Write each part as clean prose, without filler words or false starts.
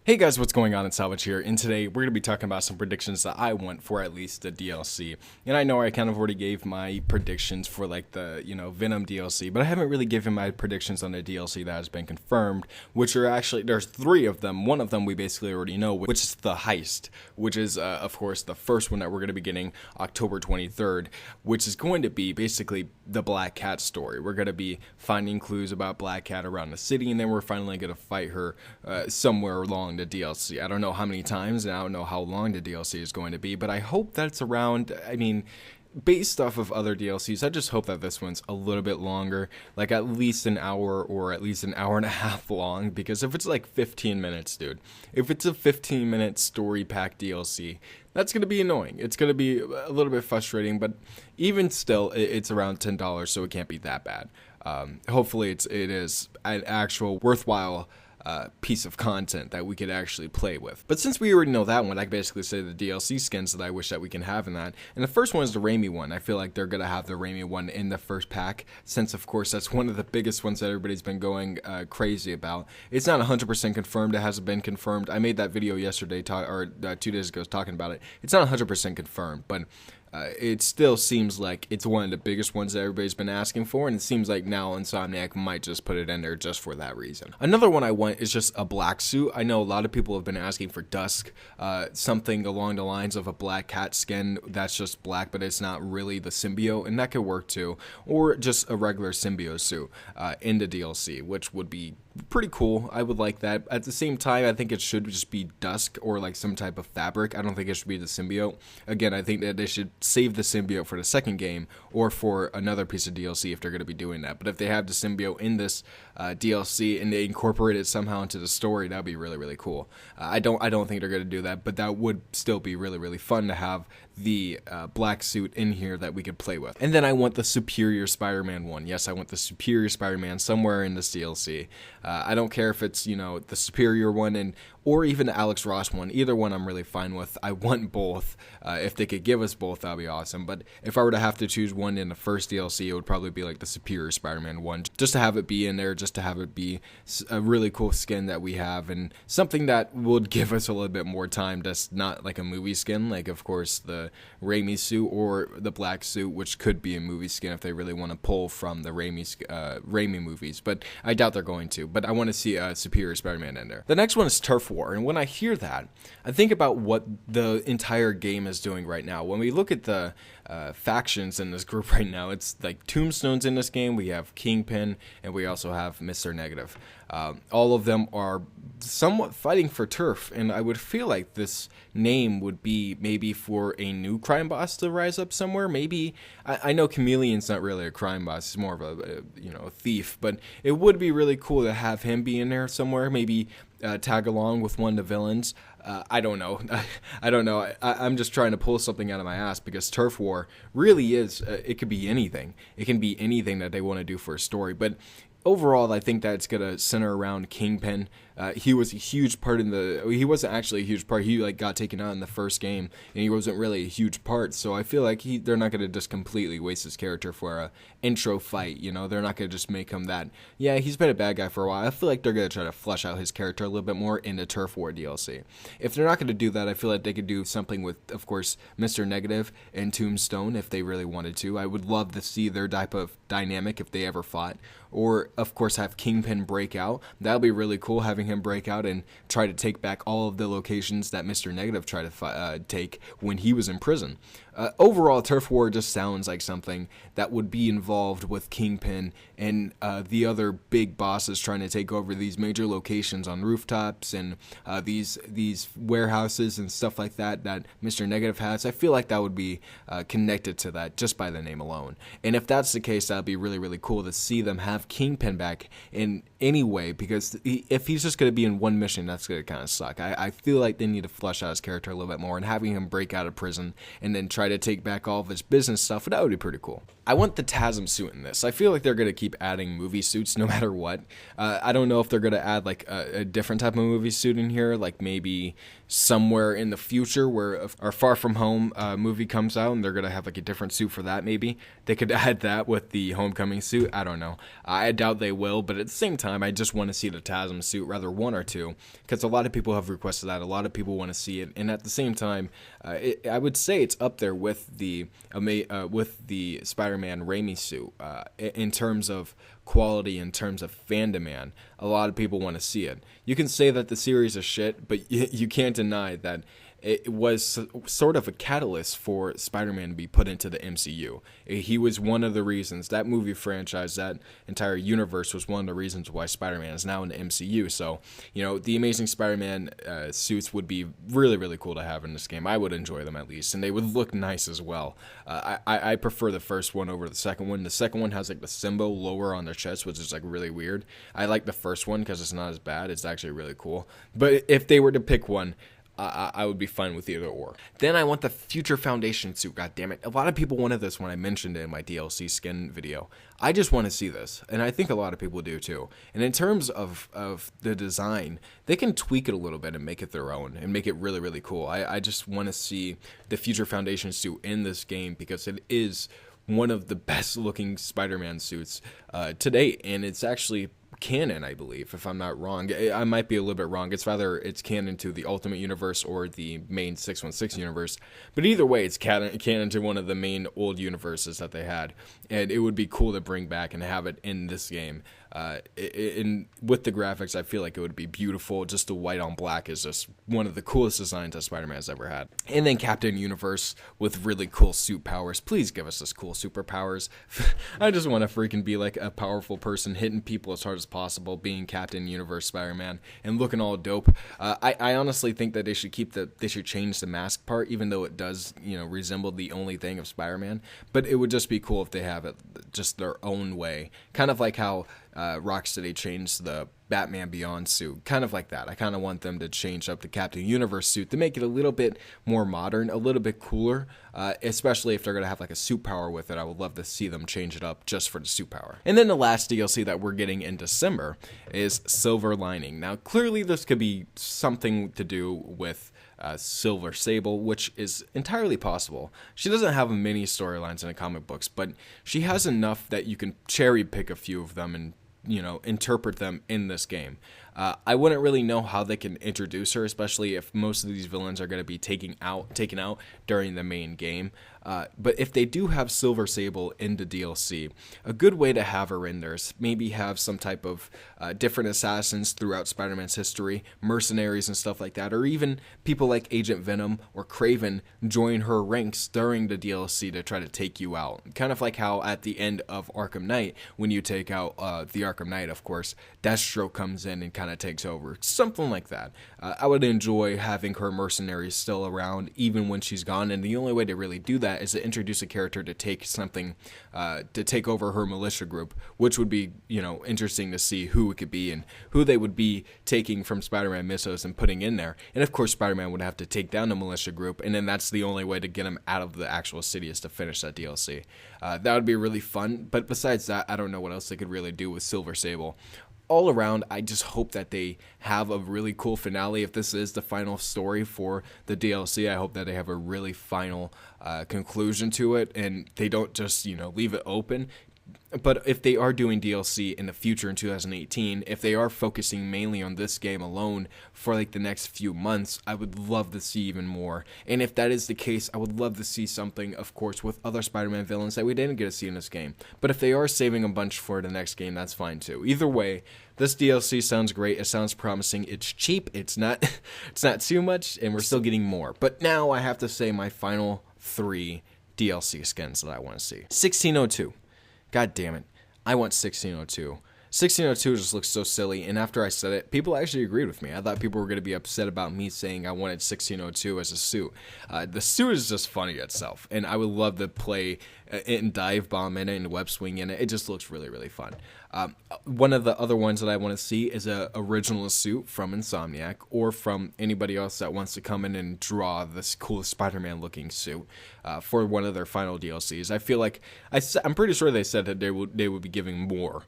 Hey guys, what's going on? It's Salvage here, and today we're going to be talking about some predictions that I want for at least the DLC. And I know I kind of already gave my predictions for like the, Venom DLC, but I haven't really given my predictions on the DLC that has been confirmed, which are actually, there's three of them. One of them we basically already know, which is the Heist, which is, of course, the first one that we're going to be getting October 23rd, which is going to be basically the Black Cat story. We're going to be finding clues about Black Cat around the city, and then we're finally going to fight her somewhere along the DLC. I don't know how many times, and I don't know how long the DLC is going to be, but I hope that's around, based off of other DLCs, I just hope that this one's a little bit longer, like at least an hour or at least an hour and a half long, because if it's like 15 minutes, dude, if it's a 15-minute story pack DLC, that's going to be annoying. It's going to be a little bit frustrating, but even still, it's around $10, so it can't be that bad. Hopefully it is an actual worthwhile piece of content that we could actually play with. But since we already know that one, I can basically say the DLC skins that I wish that we can have in that. And the first one is the Raimi one. I feel like they're going to have the Raimi one in the first pack, since of course that's one of the biggest ones that everybody's been going crazy about. It's not 100% confirmed. It hasn't been confirmed. I made that video yesterday, 2 days ago, talking about it. It's not 100% confirmed, but it still seems like it's one of the biggest ones that everybody's been asking for, and it seems like now Insomniac might just put it in there just for that reason. Another one I want is just a black suit. I know a lot of people have been asking for Dusk, something along the lines of a Black Cat skin that's just black, but it's not really the symbiote, and that could work too. Or just a regular symbiote suit in the DLC, which would be pretty cool. I would like that. At the same time, I think it should just be Dusk or like some type of fabric. I don't think it should be the symbiote. Again, I think that they should save the symbiote for the second game or for another piece of DLC if they're going to be doing that. But if they have the symbiote in this DLC and they incorporate it somehow into the story, that'd be really, really cool. I don't think they're going to do that, but that would still be really, really fun to have the black suit in here that we could play with. And then I want the Superior Spider-Man one. Yes, I want the Superior Spider-Man somewhere in this DLC. I don't care if it's, the Superior one or even the Alex Ross one. Either one I'm really fine with. I want both. If they could give us both, that'd be awesome. But if I were to have to choose one in the first DLC, it would probably be like the Superior Spider-Man one. Just to have it be in there, just to have it be a really cool skin that we have, and something that would give us a little bit more time. That's not like a movie skin, like of course the Raimi suit or the black suit, which could be a movie skin if they really want to pull from the Raimi movies. But I doubt they're going to. But I want to see a Superior Spider-Man in there. The next one is Turf War, and when I hear that, I think about what the entire game is doing right now. When we look at the factions in this group right now, it's like Tombstone's in this game, we have Kingpin, and we also have Mr. Negative. All of them are somewhat fighting for turf, and I would feel like this name would be maybe for a new crime boss to rise up somewhere. Maybe I know Chameleon's not really a crime boss; he's more of a thief. But it would be really cool to have him be in there somewhere. Maybe tag along with one of the villains. I don't know. I don't know. I'm just trying to pull something out of my ass, because Turf War really is. It could be anything. It can be anything that they want to do for a story, but overall, I think that it's going to center around Kingpin. He was a huge part he wasn't actually a huge part. He got taken out in the first game, and he wasn't really a huge part. So I feel like they're not going to just completely waste his character for a intro fight. They're not going to just make him that. Yeah, he's been a bad guy for a while. I feel like they're going to try to flesh out his character a little bit more in the Turf War DLC. If they're not going to do that, I feel like they could do something with, of course, Mr. Negative and Tombstone if they really wanted to. I would love to see their type of dynamic if they ever fought. Or, of course, have Kingpin break out. That would be really cool, having him break out and try to take back all of the locations that Mr. Negative tried to take when he was in prison. Overall, Turf War just sounds like something that would be involved with Kingpin and the other big bosses trying to take over these major locations on rooftops and these warehouses and stuff like that Mr. Negative has. I feel like that would be connected to that just by the name alone. And if that's the case, that would be really, really cool to see them have Kingpin back in any way, because if he's just going to be in one mission, that's going to kind of suck. I feel like they need to flesh out his character a little bit more, and having him break out of prison and then try to take back all of his business stuff, that would be pretty cool. I want the TASM suit in this. I feel like they're going to keep adding movie suits no matter what. I don't know if they're going to add like a different type of movie suit in here, like maybe somewhere in the future where our Far From Home movie comes out and they're going to have like a different suit for that. Maybe they could add that with the Homecoming suit. I don't know. I doubt they will, but at the same time, I just want to see the TASM suit rather either one or two, because a lot of people have requested that. A lot of people want to see it, and at the same time, I would say it's up there with the Spider-Man Raimi suit in terms of quality, in terms of fandom. Man, a lot of people want to see it. You can say that the series is shit, but you can't deny that it was sort of a catalyst for Spider-Man to be put into the MCU. He was one of the reasons. That movie franchise, that entire universe was one of the reasons why Spider-Man is now in the MCU. So, the Amazing Spider-Man suits would be really, really cool to have in this game. I would enjoy them at least, and they would look nice as well. I prefer the first one over the second one. The second one has like the symbol lower on their chest, which is like really weird. I like the first one because it's not as bad. It's actually really cool. But if they were to pick one, I would be fine with either or. Then I want the Future Foundation suit, goddammit. A lot of people wanted this when I mentioned it in my DLC skin video. I just want to see this, and I think a lot of people do too. And in terms of the design, they can tweak it a little bit and make it their own, and make it really, really cool. I just want to see the Future Foundation suit in this game, because it is one of the best looking Spider-Man suits to date, and it's actually canon, I believe, if I'm not wrong. I might be a little bit wrong. It's canon to the Ultimate Universe or the main 616 universe, but either way, it's canon to one of the main old universes that they had, and it would be cool to bring back and have it in this game. With the graphics, I feel like it would be beautiful. Just the white on black is just one of the coolest designs that Spider-Man's ever had. And then Captain Universe with really cool suit powers. Please give us this cool superpowers. I just want to freaking be like a powerful person hitting people as hard as possible, being Captain Universe Spider-Man and looking all dope. I honestly think that they should change the mask part, even though it does, resemble the only thing of Spider-Man. But it would just be cool if they have it just their own way. Kind of like how Rocksteady changed the Batman Beyond suit, kind of like that. I kind of want them to change up the Captain Universe suit to make it a little bit more modern, a little bit cooler, especially if they're going to have like a suit power with it. I would love to see them change it up just for the suit power. And then the last DLC that we're getting in December is Silver Lining. Now, clearly this could be something to do with Silver Sable, which is entirely possible. She doesn't have many storylines in the comic books, but she has enough that you can cherry pick a few of them and interpret them in this game. I wouldn't really know how they can introduce her, especially if most of these villains are going to be taken out during the main game. But if they do have Silver Sable in the DLC, a good way to have her in there is maybe have some type of different assassins throughout Spider-Man's history, mercenaries and stuff like that, or even people like Agent Venom or Kraven join her ranks during the DLC to try to take you out. Kind of like how at the end of Arkham Knight, when you take out the Arkham Knight, of course, Deathstroke comes in and kind of takes over. Something like that. I would enjoy having her mercenaries still around even when she's gone, and the only way to really do that is to introduce a character to take something, to take over her militia group, which would be, interesting to see who it could be and who they would be taking from Spider-Man Mythos and putting in there. And of course, Spider-Man would have to take down the militia group, and then that's the only way to get him out of the actual city is to finish that DLC. That would be really fun, but besides that, I don't know what else they could really do with Silver Sable. All around, I just hope that they have a really cool finale. If this is the final story for the DLC, I hope that they have a really final conclusion to it, and they don't just, leave it open. But if they are doing DLC in the future in 2018, if they are focusing mainly on this game alone for like the next few months, I would love to see even more. And if that is the case, I would love to see something, of course, with other Spider-Man villains that we didn't get to see in this game. But if they are saving a bunch for the next game, that's fine too. Either way, this DLC sounds great. It sounds promising. It's cheap. It's not too much, and we're still getting more. But now I have to say my final 3 DLC skins that I want to see. 1602. God damn it. I want 1602. 1602 just looks so silly, and after I said it, people actually agreed with me. I thought people were going to be upset about me saying I wanted 1602 as a suit. The suit is just funny itself, and I would love to play it and dive bomb in it and web swing in it. It just looks really, really fun. One of the other ones that I want to see is a original suit from Insomniac or from anybody else that wants to come in and draw this cool Spider-Man looking suit for one of their final DLCs. I feel like I'm pretty sure they said that they would be giving more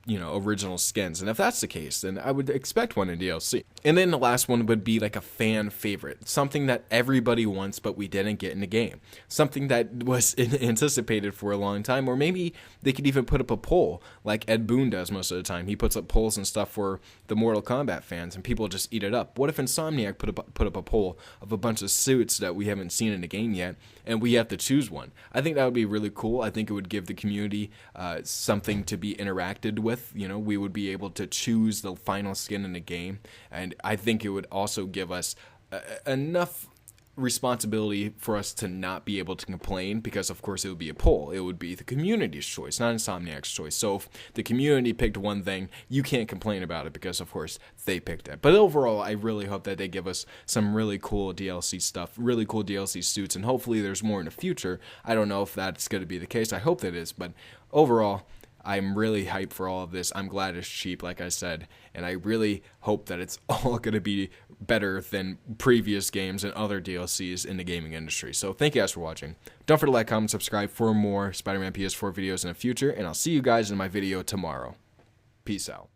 original skins. And if that's the case, then I would expect one in DLC. And then the last one would be like a fan favorite, something that everybody wants but we didn't get in the game, something that was anticipated for a long time. Or maybe they could even put up a poll like Ed Boon does most of the time. He puts up polls and stuff for the Mortal Kombat fans and people just eat it up. What if Insomniac put up a poll of a bunch of suits that we haven't seen in the game yet and we have to choose one? I think that would be really cool. I think it would give the community something to be interacted with. We would be able to choose the final skin in the game, and I think it would also give us enough responsibility for us to not be able to complain, because of course it would be a poll. It would be the community's choice, not Insomniac's choice. So if the community picked one thing, you can't complain about it because of course they picked it. But overall, I really hope that they give us some really cool DLC stuff, really cool DLC suits, and hopefully there's more in the future. I don't know if that's going to be the case. I hope that is, but overall, I'm really hyped for all of this. I'm glad it's cheap, like I said, and I really hope that it's all going to be better than previous games and other DLCs in the gaming industry. So thank you guys for watching. Don't forget to like, comment, subscribe for more Spider-Man PS4 videos in the future, and I'll see you guys in my video tomorrow. Peace out.